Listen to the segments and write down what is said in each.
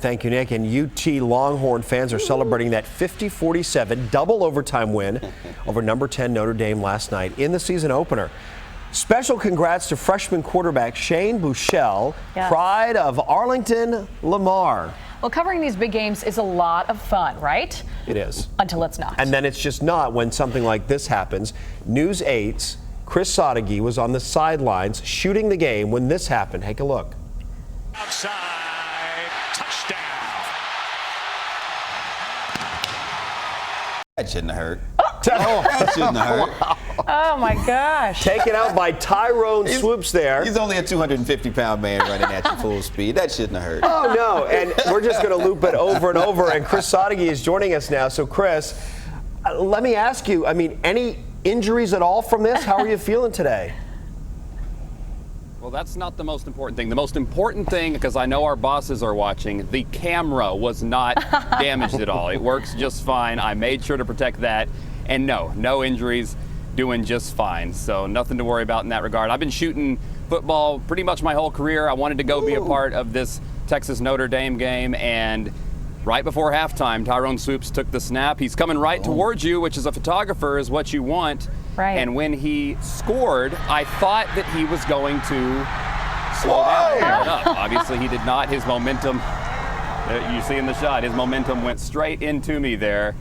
thank you, Nick. And UT Longhorn fans are celebrating that 50-47 double overtime win over number 10 Notre Dame last night in the season opener. Special congrats to freshman quarterback Shane Buechele, pride of Arlington Lamar. Well, covering these big games is a lot of fun, right? It is. Until it's not. And then it's just not when something like this happens. News 8's Chris Sadeghi was on the sidelines shooting the game when this happened. Take a look. Outside, touchdown. That shouldn't have hurt. Oh, that shouldn't have hurt. Oh my gosh. Taken out by Tyrone Swoopes there. He's only a 250-pound man running at you full speed. That shouldn't have hurt. Oh, no. And we're just going to loop it over and over. And Chris Sadeghi is joining us now. So, Chris, let me ask you, any injuries at all from this? How are you feeling today? Well, that's not the most important thing. The most important thing, because I know our bosses are watching, the camera was not damaged at all. It works just fine. I made sure to protect that. And no injuries, doing just fine. So nothing to worry about in that regard. I've been shooting football pretty much my whole career. I wanted to go be a part of this Texas Notre Dame game, and right before halftime, Tyrone Swoopes took the snap. He's coming right towards you, which as a photographer is what you want. Right. And when he scored, I thought that he was going to slow down. Obviously, he did not. His momentum, you see in the shot, his momentum went straight into me there.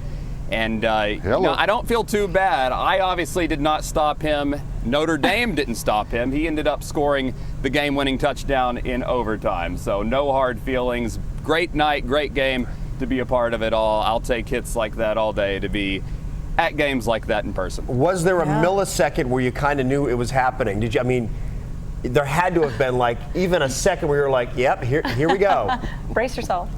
And I don't feel too bad. I obviously did not stop him. Notre Dame didn't stop him. He ended up scoring the game-winning touchdown in overtime. So no hard feelings. Great night, great game to be a part of it all. I'll take hits like that all day to be at games like that in person. Was there a millisecond where you kind of knew it was happening? Did you? There had to have been like even a second where you're like, yep, here we go. Brace yourself.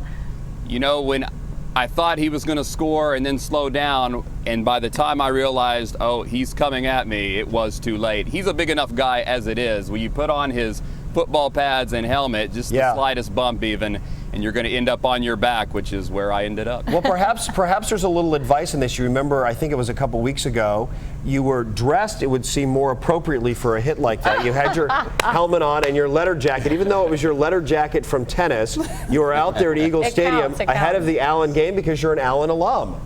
When I thought he was going to score and then slow down, and by the time I realized, oh, he's coming at me, it was too late. He's a big enough guy as it is. When you put on his football pads and helmet, just the slightest bump even, and you're going to end up on your back, which is where I ended up. Well, perhaps there's a little advice in this. You remember, I think it was a couple weeks ago, you were dressed, it would seem, more appropriately for a hit like that. You had your helmet on and your letter jacket. Even though it was your letter jacket from tennis, you were out there at Eagle Stadium ahead of the Allen game because you're an Allen alum.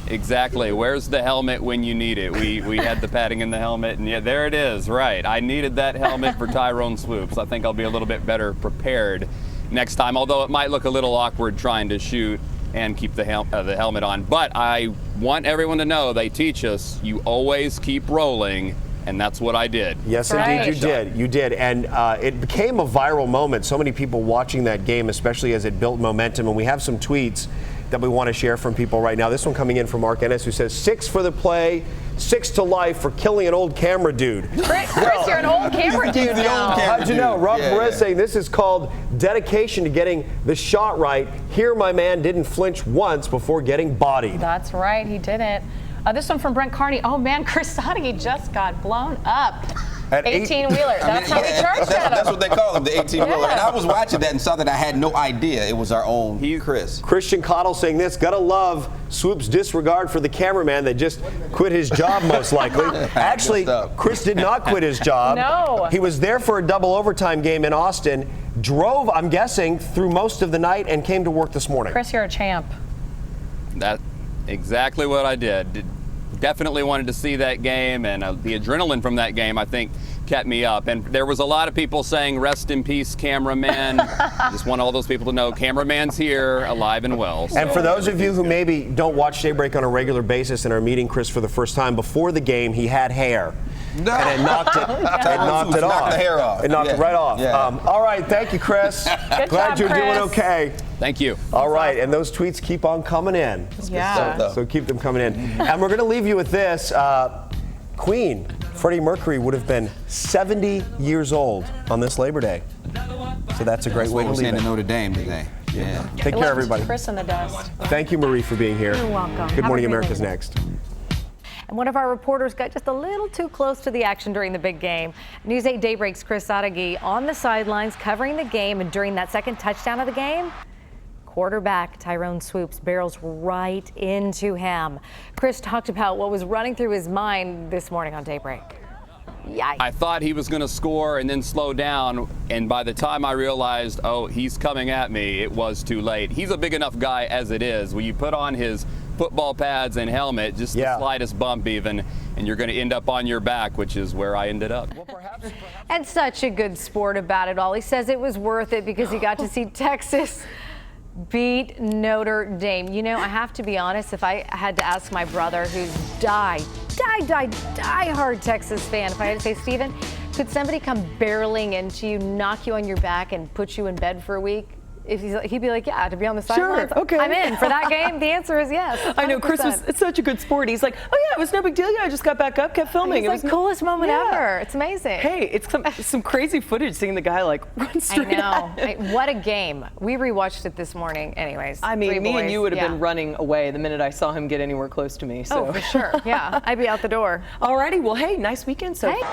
Exactly. Where's the helmet when you need it? We had the padding in the helmet, and there it is. Right. I needed that helmet for Tyrone Swoopes. I think I'll be a little bit better prepared next time, although it might look a little awkward trying to shoot and keep the helmet on. But I want everyone to know they teach us you always keep rolling, and that's what I did. Yes, indeed, you did. And it became a viral moment. So many people watching that game, especially as it built momentum. And we have some tweets that we want to share from people right now. This one coming in from Mark Ennis, who says, 6 for the play, 6 to life for killing an old camera dude. Chris, you're an old camera dude now. How'd you know? Rob Perez saying this is called dedication to getting the shot right. Here, my man didn't flinch once before getting bodied. That's right, he didn't. This one from Brent Carney. Oh man, Chris Sadeghi just got blown up. 18-wheeler. That's how we charged at him. That's what they call him, the 18-wheeler. And I was watching that and saw that I had no idea it was our own Chris. Christian Cottle saying this, gotta love Swoopes' disregard for the cameraman that just quit his job most likely. Actually, Chris did not quit his job. No. He was there for a double overtime game in Austin, drove, I'm guessing, through most of the night and came to work this morning. Chris, you're a champ. That's exactly what I did. Definitely wanted to see that game, and the adrenaline from that game, I think, kept me up. And there was a lot of people saying, rest in peace, cameraman. Just want all those people to know cameraman's here, alive and well. So. And for those of you who maybe don't watch Daybreak on a regular basis and are meeting Chris for the first time, before the game, he had hair. No. And it knocked it off. Knocked the hair off. It knocked it right off. Yeah. All right, thank you, Chris. Glad you're doing okay. Thank you. All right, and those tweets keep on coming in. Yeah. So keep them coming in. And we're going to leave you with this. Queen Freddie Mercury would have been 70 years old on this Labor Day. So that's a great way to leave it. To Notre Dame today. Yeah. Take care, everybody. Chris in the dust. Thank you, Marie, for being here. You're welcome. Good Morning America's next. And one of our reporters got just a little too close to the action during the big game. News 8 Daybreak's Chris Sadeghi on the sidelines covering the game, and during that second touchdown of the game, quarterback Tyrone Swoopes barrels right into him. Chris talked about what was running through his mind this morning on Daybreak. Yikes. I thought he was going to score and then slow down, and by the time I realized, oh, he's coming at me, it was too late. He's a big enough guy as it is. When you put on his football pads and helmet, just the slightest bump even, and you're going to end up on your back, which is where I ended up. Well, perhaps. And such a good sport about it all. He says it was worth it because he got to see Texas beat Notre Dame. You know, I have to be honest, if I had to ask my brother, who's die-hard Texas fan, if I had to say, Steven, could somebody come barreling into you, knock you on your back, and put you in bed for a week? If he'd be like, yeah, to be on the sidelines. Sure, okay. I'm in for that game. The answer is yes. 100%. I know Chris it's such a good sport. He's like, oh yeah, it was no big deal. Yeah, I just got back up, kept filming. It's like coolest moment ever. It's amazing. Hey, it's some crazy footage seeing the guy like run straight. I know. What a game. We rewatched it this morning. Anyways, I mean, me and you would have been running away the minute I saw him get anywhere close to me. So. Oh, for sure. Yeah, I'd be out the door. Alrighty. Well, hey, nice weekend. So. Hey.